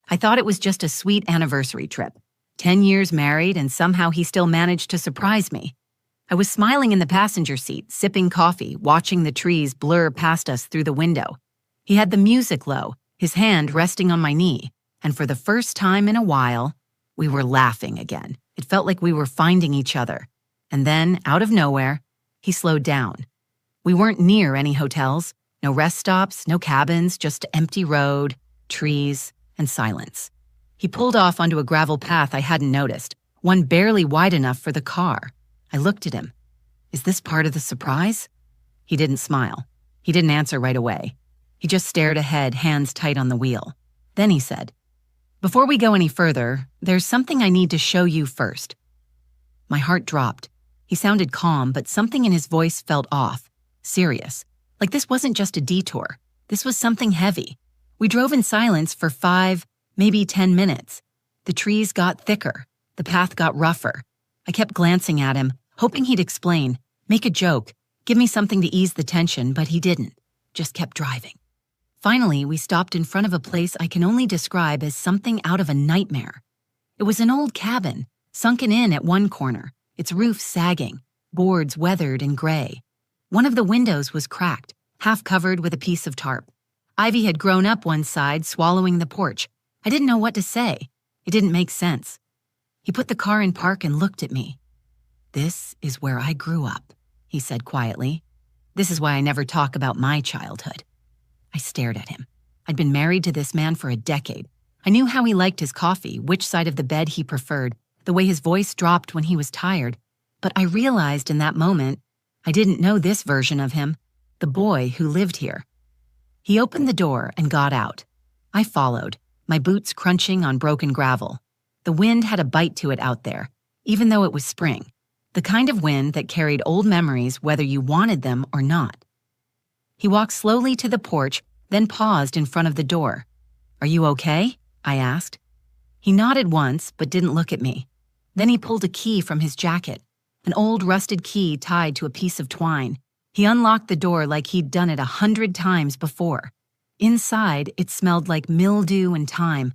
I thought it was just a sweet anniversary trip. 10 years married, and somehow he still managed to surprise me. I was smiling in the passenger seat, sipping coffee, watching the trees blur past us through the window. He had the music low, his hand resting on my knee, and for the first time in a while, we were laughing again. It felt like we were finding each other. And then, out of nowhere, he slowed down. We weren't near any hotels, no rest stops, no cabins, just empty road, trees, and silence. He pulled off onto a gravel path I hadn't noticed, one barely wide enough for the car. I looked at him. Is this part of the surprise? He didn't smile. He didn't answer right away. He just stared ahead, hands tight on the wheel. Then he said, "Before we go any further, there's something I need to show you first." My heart dropped. He sounded calm, but something in his voice felt off, serious. Like this wasn't just a detour. This was something heavy. We drove in silence for 5, maybe 10 minutes. The trees got thicker. The path got rougher. I kept glancing at him, hoping he'd explain, make a joke, give me something to ease the tension, but he didn't. Just kept driving. Finally, we stopped in front of a place I can only describe as something out of a nightmare. It was an old cabin, sunken in at one corner, its roof sagging, boards weathered and gray. One of the windows was cracked, half covered with a piece of tarp. Ivy had grown up one side, swallowing the porch. I didn't know what to say. It didn't make sense. He put the car in park and looked at me. "This is where I grew up," he said quietly. "This is why I never talk about my childhood." I stared at him. I'd been married to this man for a decade. I knew how he liked his coffee, which side of the bed he preferred, the way his voice dropped when he was tired. But I realized in that moment, I didn't know this version of him, the boy who lived here. He opened the door and got out. I followed, my boots crunching on broken gravel. The wind had a bite to it out there, even though it was spring. The kind of wind that carried old memories whether you wanted them or not. He walked slowly to the porch, then paused in front of the door. "Are you okay?" I asked. He nodded once, but didn't look at me. Then he pulled a key from his jacket, an old rusted key tied to a piece of twine. He unlocked the door like he'd done it 100 times before. Inside, it smelled like mildew and thyme.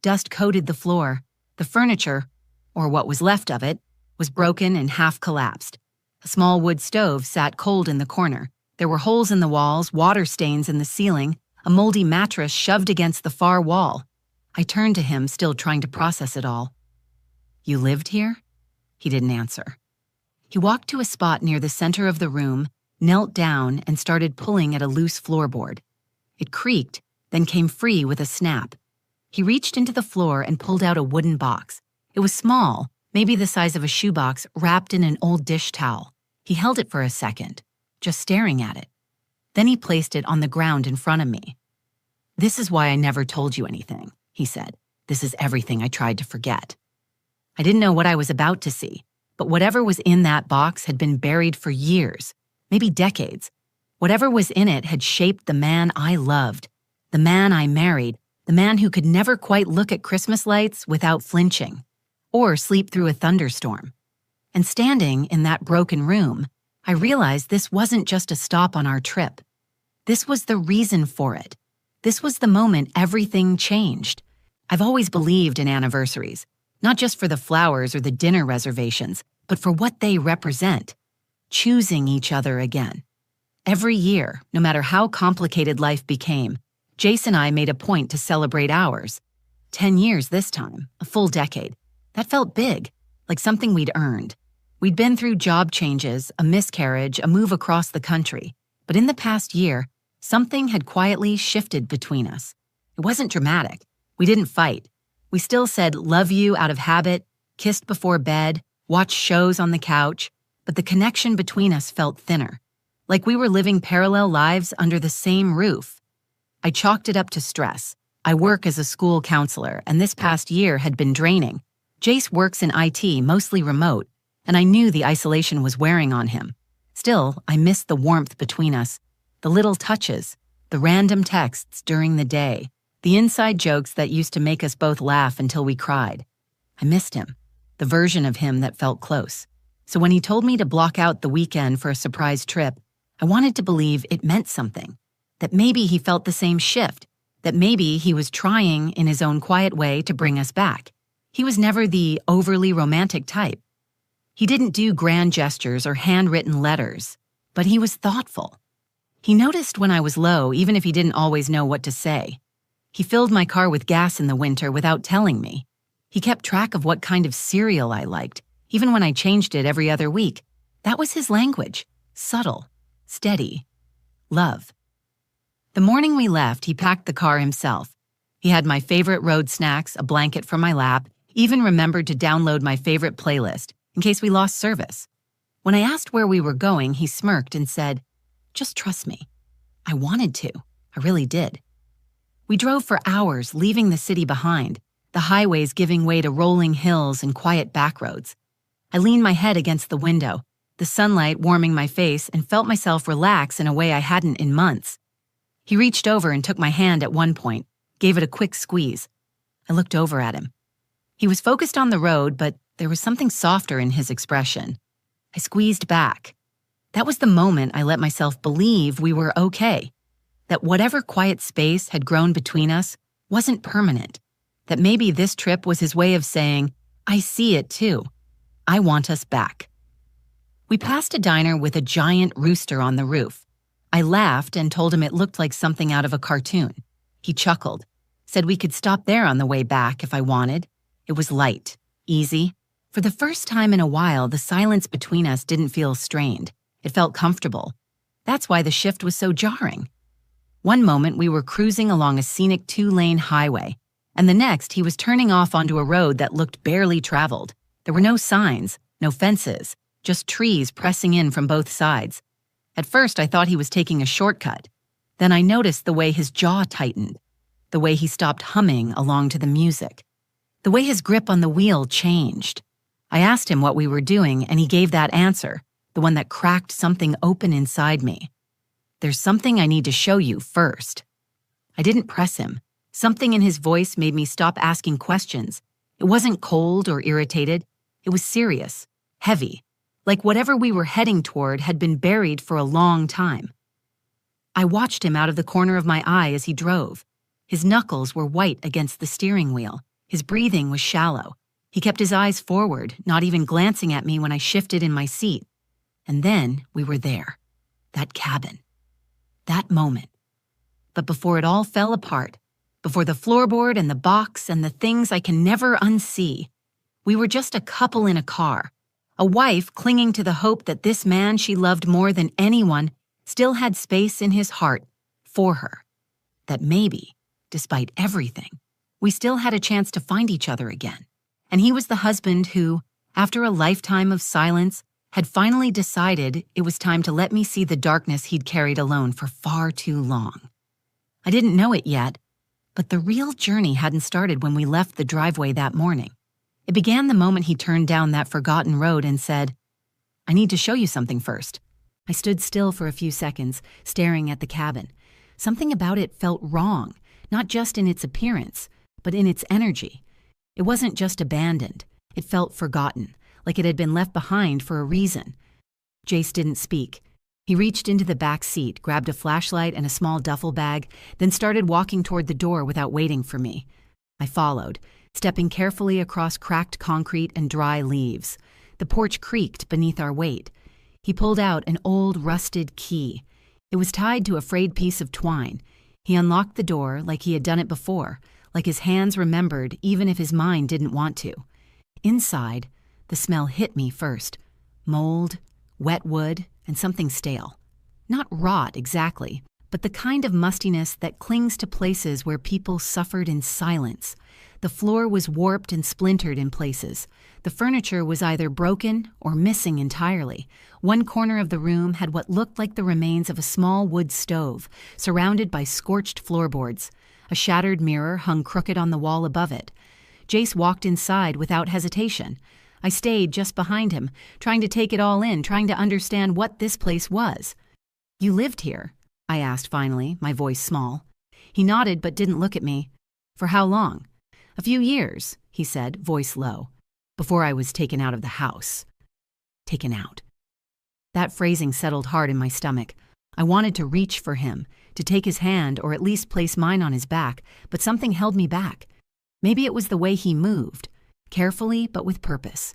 Dust coated the floor. The furniture, or what was left of it, was broken and half collapsed. A small wood stove sat cold in the corner. There were holes in the walls, water stains in the ceiling, a moldy mattress shoved against the far wall. I turned to him, still trying to process it all. "You lived here?" He didn't answer. He walked to a spot near the center of the room, knelt down, and started pulling at a loose floorboard. It creaked, then came free with a snap. He reached into the floor and pulled out a wooden box. It was small, maybe the size of a shoebox, wrapped in an old dish towel. He held it for a second, just staring at it. Then he placed it on the ground in front of me. "This is why I never told you anything," he said. "This is everything I tried to forget." I didn't know what I was about to see, but whatever was in that box had been buried for years, maybe decades. Whatever was in it had shaped the man I loved, the man I married, the man who could never quite look at Christmas lights without flinching, or sleep through a thunderstorm. And standing in that broken room, I realized this wasn't just a stop on our trip. This was the reason for it. This was the moment everything changed. I've always believed in anniversaries, not just for the flowers or the dinner reservations, but for what they represent. Choosing each other again. Every year, no matter how complicated life became, Jace and I made a point to celebrate ours. 10 years this time, a full decade. That felt big, like something we'd earned. We'd been through job changes, a miscarriage, a move across the country. But in the past year, something had quietly shifted between us. It wasn't dramatic. We didn't fight. We still said love you out of habit, kissed before bed, watched shows on the couch, but the connection between us felt thinner, like we were living parallel lives under the same roof. I chalked it up to stress. I work as a school counselor, and this past year had been draining. Jace works in IT, mostly remote, and I knew the isolation was wearing on him. Still, I missed the warmth between us, the little touches, the random texts during the day, the inside jokes that used to make us both laugh until we cried. I missed him, the version of him that felt close. So when he told me to block out the weekend for a surprise trip, I wanted to believe it meant something, that maybe he felt the same shift, that maybe he was trying in his own quiet way to bring us back. He was never the overly romantic type. He didn't do grand gestures or handwritten letters, but he was thoughtful. He noticed when I was low, even if he didn't always know what to say. He filled my car with gas in the winter without telling me. He kept track of what kind of cereal I liked, even when I changed it every other week. That was his language. Subtle, steady, love. The morning we left, he packed the car himself. He had my favorite road snacks, a blanket for my lap, even remembered to download my favorite playlist in case we lost service. When I asked where we were going, he smirked and said, "Just trust me." I wanted to. I really did. We drove for hours, leaving the city behind, the highways giving way to rolling hills and quiet backroads. I leaned my head against the window, the sunlight warming my face, and felt myself relax in a way I hadn't in months. He reached over and took my hand at one point, gave it a quick squeeze. I looked over at him. He was focused on the road, but there was something softer in his expression. I squeezed back. That was the moment I let myself believe we were okay, that whatever quiet space had grown between us wasn't permanent, that maybe this trip was his way of saying, "I see it too. I want us back." We passed a diner with a giant rooster on the roof. I laughed and told him it looked like something out of a cartoon. He chuckled, said we could stop there on the way back if I wanted. It was light, easy. For the first time in a while, the silence between us didn't feel strained. It felt comfortable. That's why the shift was so jarring. One moment we were cruising along a scenic 2-lane highway, and the next he was turning off onto a road that looked barely traveled. There were no signs, no fences, just trees pressing in from both sides. At first I thought he was taking a shortcut. Then I noticed the way his jaw tightened, the way he stopped humming along to the music, the way his grip on the wheel changed. I asked him what we were doing, and he gave that answer, the one that cracked something open inside me. "There's something I need to show you first." I didn't press him. Something in his voice made me stop asking questions. It wasn't cold or irritated. It was serious, heavy, like whatever we were heading toward had been buried for a long time. I watched him out of the corner of my eye as he drove. His knuckles were white against the steering wheel. His breathing was shallow. He kept his eyes forward, not even glancing at me when I shifted in my seat. And then we were there. That cabin. That moment. But before it all fell apart, before the floorboard and the box and the things I can never unsee, we were just a couple in a car, a wife clinging to the hope that this man she loved more than anyone still had space in his heart for her, that maybe, despite everything, we still had a chance to find each other again. And he was the husband who, after a lifetime of silence, had finally decided it was time to let me see the darkness he'd carried alone for far too long. I didn't know it yet, but the real journey hadn't started when we left the driveway that morning. It began the moment he turned down that forgotten road and said, "I need to show you something first." I stood still for a few seconds, staring at the cabin. Something about it felt wrong, not just in its appearance, but in its energy. It wasn't just abandoned. It felt forgotten, like it had been left behind for a reason. Jace didn't speak. He reached into the back seat, grabbed a flashlight and a small duffel bag, then started walking toward the door without waiting for me. I followed, stepping carefully across cracked concrete and dry leaves. The porch creaked beneath our weight. He pulled out an old, rusted key. It was tied to a frayed piece of twine. He unlocked the door like he had done it before, like his hands remembered even if his mind didn't want to. Inside, the smell hit me first. Mold, wet wood, and something stale. Not rot exactly, but the kind of mustiness that clings to places where people suffered in silence. The floor was warped and splintered in places. The furniture was either broken or missing entirely. One corner of the room had what looked like the remains of a small wood stove, surrounded by scorched floorboards. A shattered mirror hung crooked on the wall above it. Jace walked inside without hesitation. I stayed just behind him, trying to take it all in, trying to understand what this place was. "You lived here?" I asked finally, my voice small. He nodded but didn't look at me. "For how long?" "A few years," he said, voice low, "before I was taken out of the house." Taken out. That phrasing settled hard in my stomach. I wanted to reach for him, to take his hand or at least place mine on his back, but something held me back. Maybe it was the way he moved, carefully but with purpose.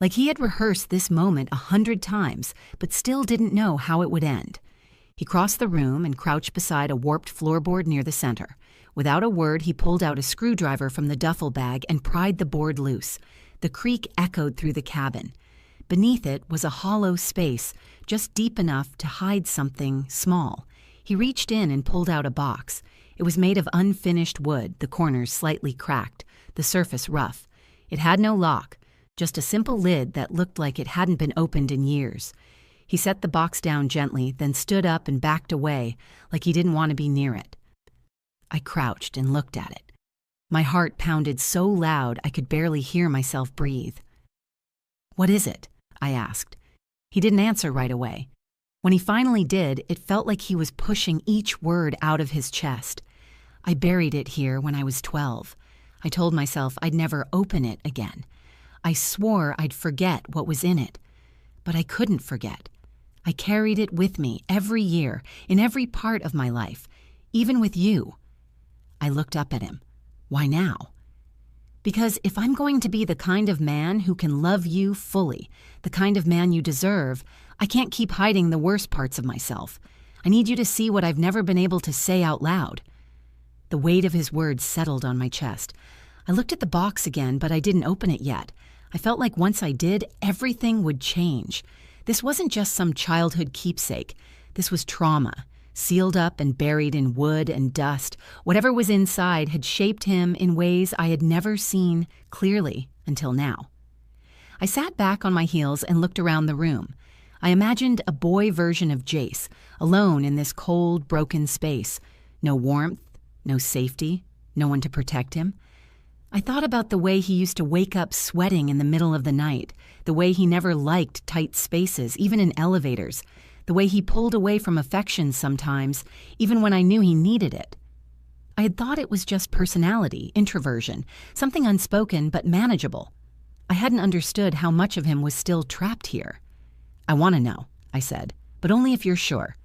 Like he had rehearsed this moment 100 times, but still didn't know how it would end. He crossed the room and crouched beside a warped floorboard near the center. Without a word, he pulled out a screwdriver from the duffel bag and pried the board loose. The creak echoed through the cabin. Beneath it was a hollow space, just deep enough to hide something small. He reached in and pulled out a box. It was made of unfinished wood, the corners slightly cracked, the surface rough. It had no lock, just a simple lid that looked like it hadn't been opened in years. He set the box down gently, then stood up and backed away, like he didn't want to be near it. I crouched and looked at it. My heart pounded so loud I could barely hear myself breathe. "What is it?" I asked. He didn't answer right away. When he finally did, it felt like he was pushing each word out of his chest. "I buried it here when I was 12. I told myself I'd never open it again. I swore I'd forget what was in it. But I couldn't forget. I carried it with me every year, in every part of my life, even with you." I looked up at him. "Why now?" "Because if I'm going to be the kind of man who can love you fully, the kind of man you deserve, I can't keep hiding the worst parts of myself. I need you to see what I've never been able to say out loud." The weight of his words settled on my chest. I looked at the box again, but I didn't open it yet. I felt like once I did, everything would change. This wasn't just some childhood keepsake. This was trauma, sealed up and buried in wood and dust. Whatever was inside had shaped him in ways I had never seen clearly until now. I sat back on my heels and looked around the room. I imagined a boy version of Jace, alone in this cold, broken space. No warmth, no safety, no one to protect him. I thought about the way he used to wake up sweating in the middle of the night, the way he never liked tight spaces, even in elevators, the way he pulled away from affection sometimes, even when I knew he needed it. I had thought it was just personality, introversion, something unspoken but manageable. I hadn't understood how much of him was still trapped here. "I want to know," I said, "but only if you're sure."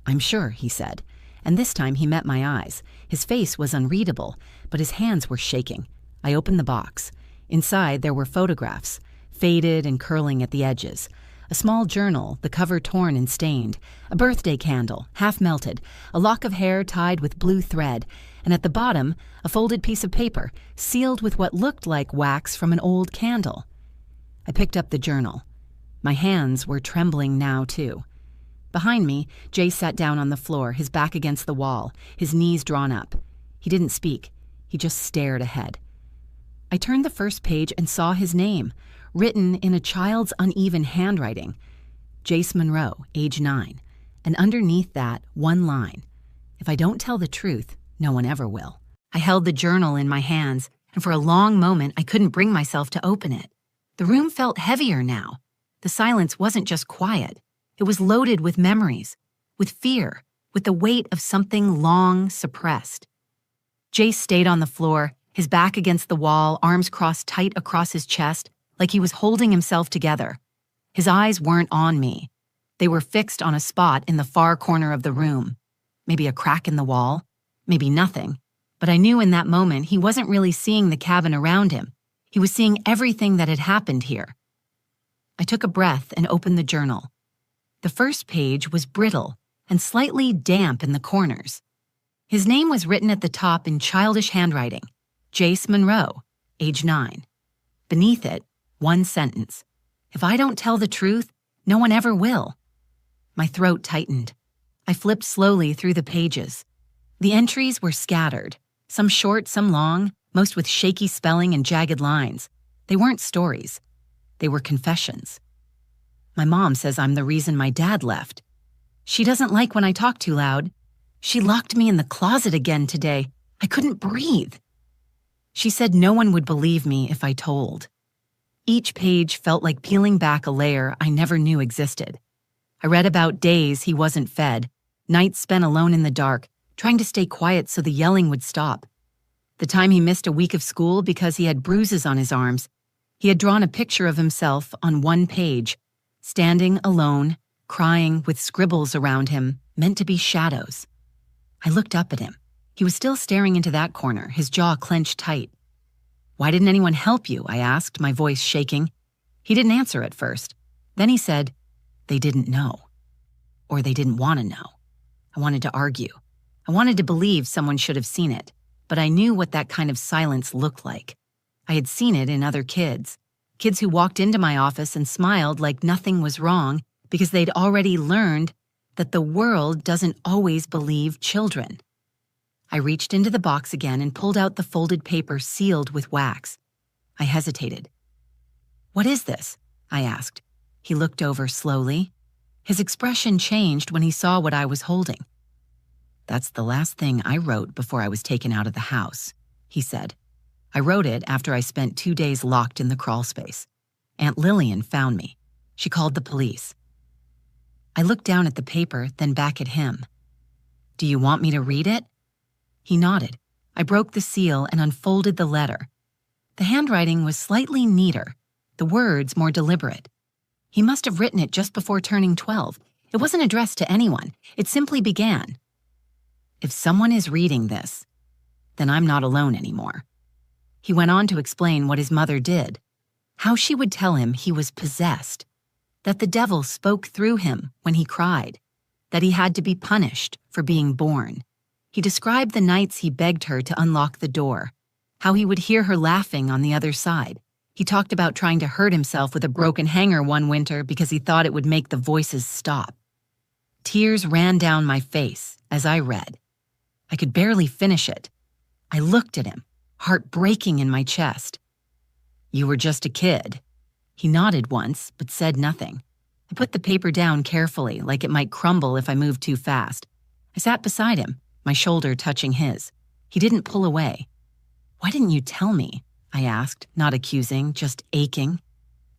"I'm sure," he said, and this time he met my eyes. His face was unreadable, but his hands were shaking. I opened the box. Inside there were photographs, faded and curling at the edges. A small journal, the cover torn and stained. A birthday candle, half melted. A lock of hair tied with blue thread. And at the bottom, a folded piece of paper, sealed with what looked like wax from an old candle. I picked up the journal. My hands were trembling now, too. Behind me, Jay sat down on the floor, his back against the wall, his knees drawn up. He didn't speak. He just stared ahead. I turned the first page and saw his name, written in a child's uneven handwriting. Jace Monroe, age 9. And underneath that, one line. "If I don't tell the truth, no one ever will." I held the journal in my hands, and for a long moment I couldn't bring myself to open it. The room felt heavier now. The silence wasn't just quiet. It was loaded with memories, with fear, with the weight of something long suppressed. Jace stayed on the floor, his back against the wall, arms crossed tight across his chest, like he was holding himself together. His eyes weren't on me. They were fixed on a spot in the far corner of the room. Maybe a crack in the wall, maybe nothing. But I knew in that moment he wasn't really seeing the cabin around him. He was seeing everything that had happened here. I took a breath and opened the journal. The first page was brittle and slightly damp in the corners. His name was written at the top in childish handwriting. Jace Monroe, age 9. Beneath it, one sentence. "If I don't tell the truth, no one ever will." My throat tightened. I flipped slowly through the pages. The entries were scattered, some short, some long, most with shaky spelling and jagged lines. They weren't stories. They were confessions. My mom says I'm the reason my dad left. She doesn't like when I talk too loud. She locked me in the closet again today. I couldn't breathe. She said no one would believe me if I told. Each page felt like peeling back a layer I never knew existed. I read about days he wasn't fed, nights spent alone in the dark, trying to stay quiet so the yelling would stop. The time he missed a week of school because he had bruises on his arms. He had drawn a picture of himself on one page, standing alone, crying with scribbles around him, meant to be shadows. I looked up at him. He was still staring into that corner, his jaw clenched tight. "Why didn't anyone help you?" I asked, my voice shaking. He didn't answer at first. Then he said, "They didn't know. Or they didn't want to know." I wanted to argue. I wanted to believe someone should have seen it, but I knew what that kind of silence looked like. I had seen it in other kids who walked into my office and smiled like nothing was wrong because they'd already learned that the world doesn't always believe children. I reached into the box again and pulled out the folded paper sealed with wax. I hesitated. "What is this?" I asked. He looked over slowly. His expression changed when he saw what I was holding. "That's the last thing I wrote before I was taken out of the house," he said. "I wrote it after I spent 2 days locked in the crawl space. Aunt Lillian found me. She called the police." I looked down at the paper, then back at him. "Do you want me to read it?" He nodded. I broke the seal and unfolded the letter. The handwriting was slightly neater, the words more deliberate. He must have written it just before turning 12. It wasn't addressed to anyone. It simply began, "If someone is reading this, then I'm not alone anymore." He went on to explain what his mother did, how she would tell him he was possessed, that the devil spoke through him when he cried, that he had to be punished for being born. He described the nights he begged her to unlock the door, how he would hear her laughing on the other side. He talked about trying to hurt himself with a broken hanger one winter because he thought it would make the voices stop. Tears ran down my face as I read. I could barely finish it. I looked at him, heart breaking in my chest. "You were just a kid." He nodded once, but said nothing. I put the paper down carefully, like it might crumble if I moved too fast. I sat beside him, my shoulder touching his. He didn't pull away. "Why didn't you tell me?" I asked, not accusing, just aching.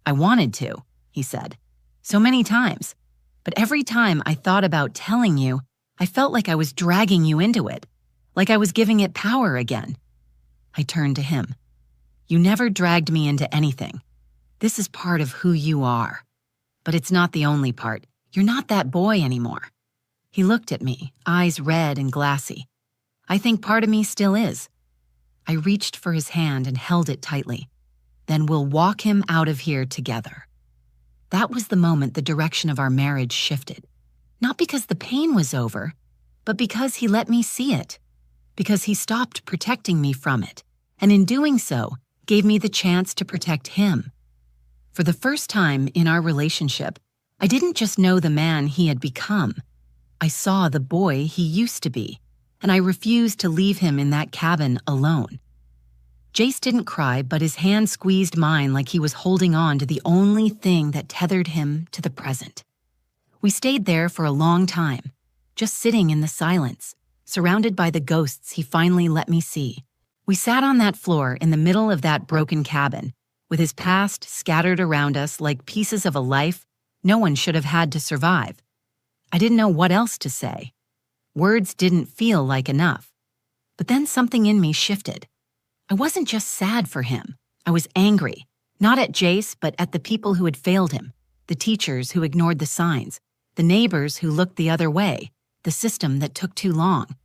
"I wanted to," he said. "So many times. But every time I thought about telling you, I felt like I was dragging you into it, like I was giving it power again." I turned to him. "You never dragged me into anything. This is part of who you are. But it's not the only part. You're not that boy anymore." He looked at me, eyes red and glassy. "I think part of me still is." I reached for his hand and held it tightly. "Then we'll walk him out of here together." That was the moment the direction of our marriage shifted. Not because the pain was over, but because he let me see it. Because he stopped protecting me from it, and in doing so, gave me the chance to protect him. For the first time in our relationship, I didn't just know the man he had become. I saw the boy he used to be, and I refused to leave him in that cabin alone. Jace didn't cry, but his hand squeezed mine like he was holding on to the only thing that tethered him to the present. We stayed there for a long time, just sitting in the silence, surrounded by the ghosts he finally let me see. We sat on that floor in the middle of that broken cabin, with his past scattered around us like pieces of a life no one should have had to survive. I didn't know what else to say. Words didn't feel like enough. But then something in me shifted. I wasn't just sad for him. I was angry, not at Jace, but at the people who had failed him, the teachers who ignored the signs, the neighbors who looked the other way, the system that took too long.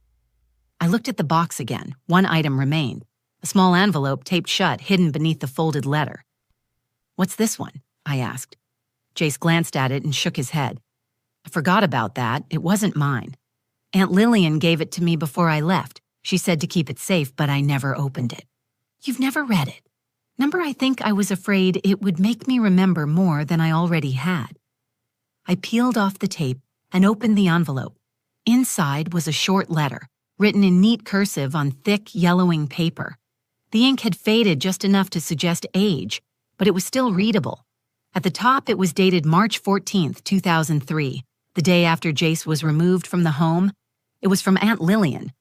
I looked at the box again. One item remained, a small envelope taped shut, hidden beneath the folded letter. "What's this one?" I asked. Jace glanced at it and shook his head. "I forgot about that. It wasn't mine. Aunt Lillian gave it to me before I left. She said to keep it safe, but I never opened it." "You've never read it." I think I was afraid it would make me remember more than I already had. I peeled off the tape and opened the envelope. Inside was a short letter, written in neat cursive on thick, yellowing paper. The ink had faded just enough to suggest age, but it was still readable. At the top, it was dated March 14th, 2003, the day after Jace was removed from the home. It was from Aunt Lillian.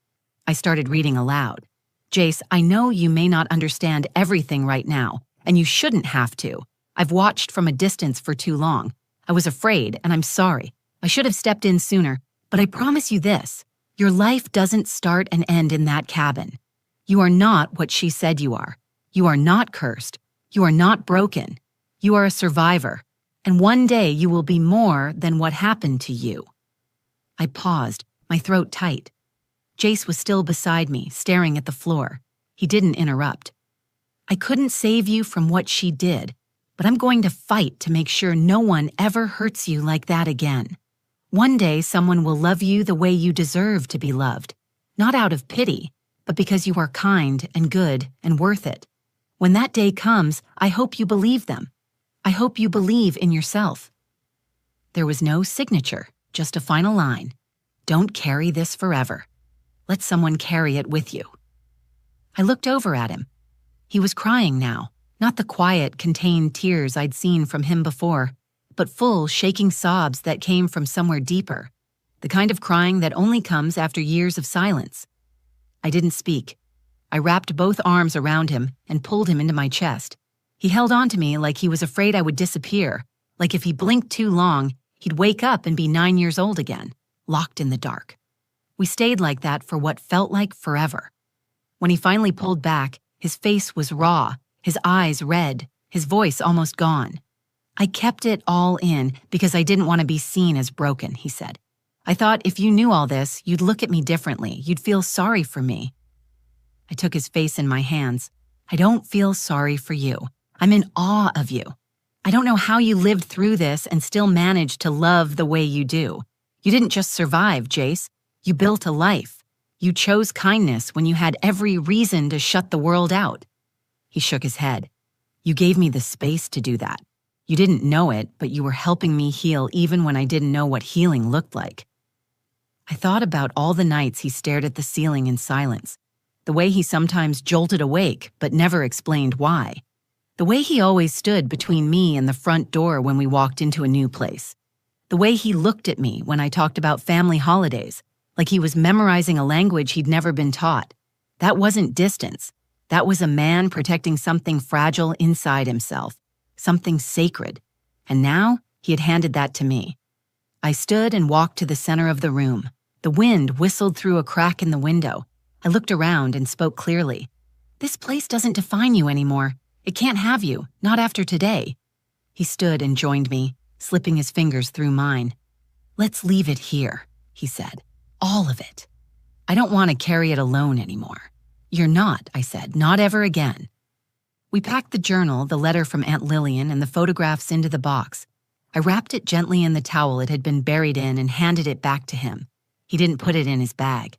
I started reading aloud. "Jace, I know you may not understand everything right now, and you shouldn't have to. I've watched from a distance for too long. I was afraid, and I'm sorry. I should have stepped in sooner, but I promise you this. Your life doesn't start and end in that cabin. You are not what she said you are. You are not cursed. You are not broken. You are a survivor, and one day you will be more than what happened to you." I paused, my throat tight. Jace was still beside me, staring at the floor. He didn't interrupt. I couldn't save you from what she did, but I'm going to fight to make sure no one ever hurts you like that again. One day, someone will love you the way you deserve to be loved, not out of pity, but because you are kind and good and worth it. When that day comes, I hope you believe them. I hope you believe in yourself. There was no signature, just a final line. Don't carry this forever. Let someone carry it with you. I looked over at him. He was crying now, not the quiet, contained tears I'd seen from him before, but full, shaking sobs that came from somewhere deeper, the kind of crying that only comes after years of silence. I didn't speak. I wrapped both arms around him and pulled him into my chest. He held on to me like he was afraid I would disappear, like if he blinked too long, he'd wake up and be 9 years old again, locked in the dark. We stayed like that for what felt like forever. When he finally pulled back, his face was raw, his eyes red, his voice almost gone. I kept it all in because I didn't want to be seen as broken, he said. I thought if you knew all this, you'd look at me differently. You'd feel sorry for me. I took his face in my hands. I don't feel sorry for you. I'm in awe of you. I don't know how you lived through this and still managed to love the way you do. You didn't just survive, Jace. You built a life. You chose kindness when you had every reason to shut the world out. He shook his head. You gave me the space to do that. You didn't know it, but you were helping me heal even when I didn't know what healing looked like. I thought about all the nights he stared at the ceiling in silence, the way he sometimes jolted awake but never explained why, the way he always stood between me and the front door when we walked into a new place, the way he looked at me when I talked about family holidays, like he was memorizing a language he'd never been taught. That wasn't distance. That was a man protecting something fragile inside himself, something sacred. And now he had handed that to me. I stood and walked to the center of the room. The wind whistled through a crack in the window. I looked around and spoke clearly. This place doesn't define you anymore. It can't have you, not after today. He stood and joined me, slipping his fingers through mine. Let's leave it here, he said. All of it. I don't want to carry it alone anymore. You're not, I said, not ever again. We packed the journal, the letter from Aunt Lillian, and the photographs into the box. I wrapped it gently in the towel it had been buried in and handed it back to him. He didn't put it in his bag.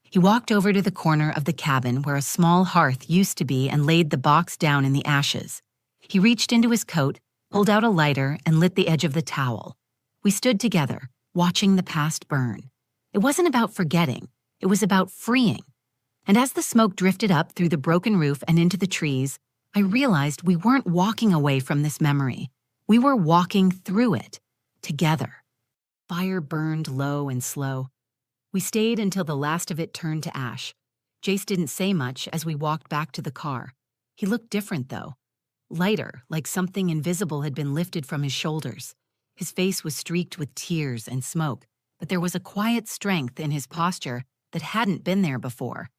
He walked over to the corner of the cabin where a small hearth used to be and laid the box down in the ashes. He reached into his coat, pulled out a lighter, and lit the edge of the towel. We stood together, watching the past burn. It wasn't about forgetting. It was about freeing. And as the smoke drifted up through the broken roof and into the trees, I realized we weren't walking away from this memory. We were walking through it, together. Fire burned low and slow. We stayed until the last of it turned to ash. Jace didn't say much as we walked back to the car. He looked different, though. Lighter, like something invisible had been lifted from his shoulders. His face was streaked with tears and smoke, but there was a quiet strength in his posture that hadn't been there before.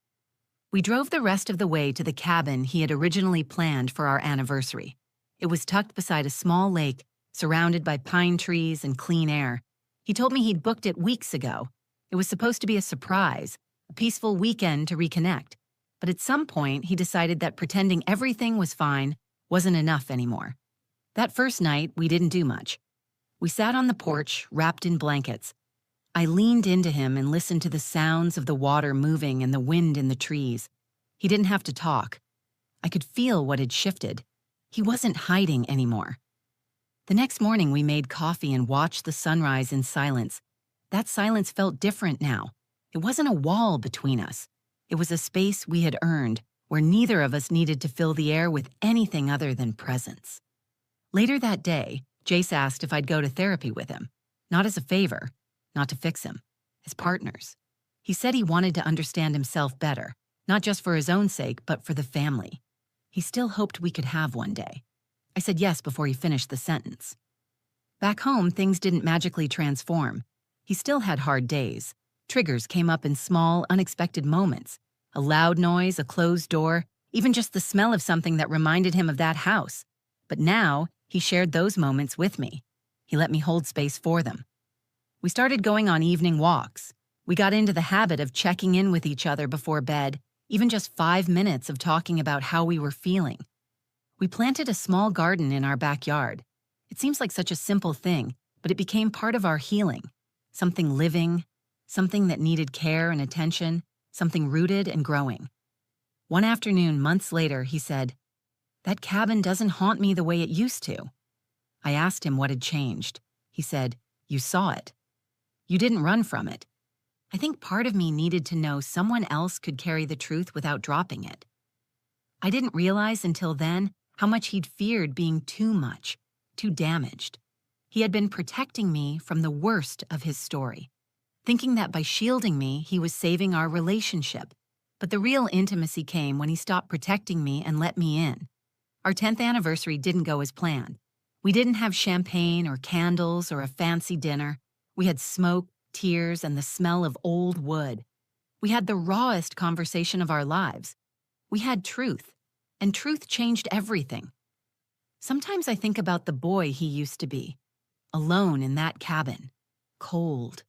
We drove the rest of the way to the cabin he had originally planned for our anniversary. It was tucked beside a small lake, surrounded by pine trees and clean air. He told me he'd booked it weeks ago. It was supposed to be a surprise, a peaceful weekend to reconnect. But at some point, he decided that pretending everything was fine wasn't enough anymore. That first night, we didn't do much. We sat on the porch, wrapped in blankets. I leaned into him and listened to the sounds of the water moving and the wind in the trees. He didn't have to talk. I could feel what had shifted. He wasn't hiding anymore. The next morning, we made coffee and watched the sunrise in silence. That silence felt different now. It wasn't a wall between us. It was a space we had earned, where neither of us needed to fill the air with anything other than presence. Later that day, Jace asked if I'd go to therapy with him. Not as a favor, not to fix him, as partners. He said he wanted to understand himself better, not just for his own sake, but for the family. He still hoped we could have one day. I said yes before he finished the sentence. Back home, things didn't magically transform. He still had hard days. Triggers came up in small, unexpected moments. A loud noise, a closed door, even just the smell of something that reminded him of that house. But now, he shared those moments with me. He let me hold space for them. We started going on evening walks. We got into the habit of checking in with each other before bed, even just 5 minutes of talking about how we were feeling. We planted a small garden in our backyard. It seems like such a simple thing, but it became part of our healing. Something living, something that needed care and attention, something rooted and growing. One afternoon, months later, he said, "That cabin doesn't haunt me the way it used to." I asked him what had changed. He said, "You saw it. You didn't run from it." I think part of me needed to know someone else could carry the truth without dropping it. I didn't realize until then how much he'd feared being too much, too damaged. He had been protecting me from the worst of his story, thinking that by shielding me, he was saving our relationship. But the real intimacy came when he stopped protecting me and let me in. Our 10th anniversary didn't go as planned. We didn't have champagne or candles or a fancy dinner. We had smoke, tears, and the smell of old wood. We had the rawest conversation of our lives. We had truth, and truth changed everything. Sometimes I think about the boy he used to be, alone in that cabin, cold,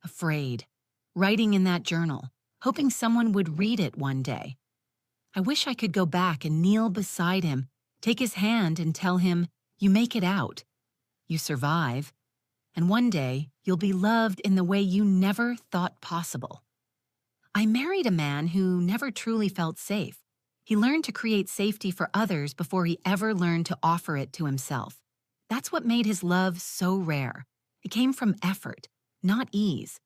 afraid, writing in that journal, hoping someone would read it one day. I wish I could go back and kneel beside him, take his hand and tell him, "You make it out. You survive. And one day, you'll be loved in the way you never thought possible." I married a man who never truly felt safe. He learned to create safety for others before he ever learned to offer it to himself. That's what made his love so rare. It came from effort, not ease.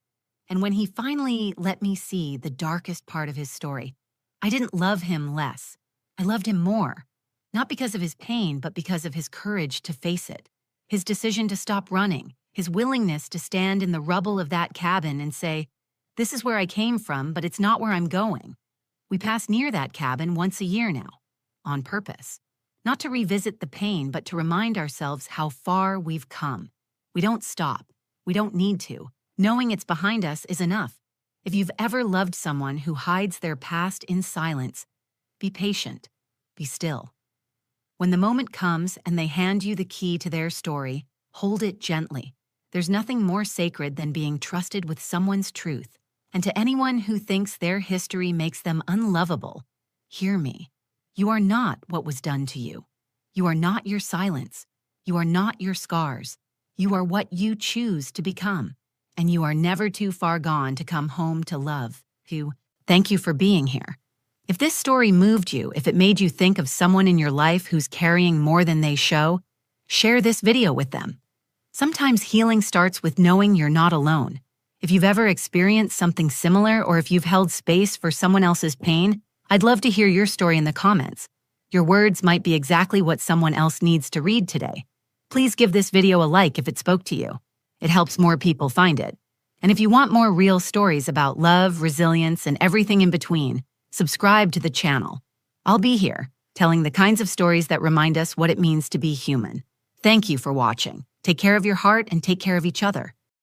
And when he finally let me see the darkest part of his story, I didn't love him less. I loved him more. Not because of his pain, but because of his courage to face it. His decision to stop running. His willingness to stand in the rubble of that cabin and say, "This is where I came from, but it's not where I'm going." We pass near that cabin once a year now, on purpose. Not to revisit the pain, but to remind ourselves how far we've come. We don't stop. We don't need to. Knowing it's behind us is enough. If you've ever loved someone who hides their past in silence, be patient. Be still. When the moment comes and they hand you the key to their story, hold it gently. There's nothing more sacred than being trusted with someone's truth. And to anyone who thinks their history makes them unlovable, hear me. You are not what was done to you. You are not your silence. You are not your scars. You are what you choose to become. And you are never too far gone to come home to love. Thank you for being here. If this story moved you, if it made you think of someone in your life who's carrying more than they show, share this video with them. Sometimes healing starts with knowing you're not alone. If you've ever experienced something similar or if you've held space for someone else's pain, I'd love to hear your story in the comments. Your words might be exactly what someone else needs to read today. Please give this video a like if it spoke to you. It helps more people find it. And if you want more real stories about love, resilience, and everything in between, subscribe to the channel. I'll be here, telling the kinds of stories that remind us what it means to be human. Thank you for watching. Take care of your heart and take care of each other.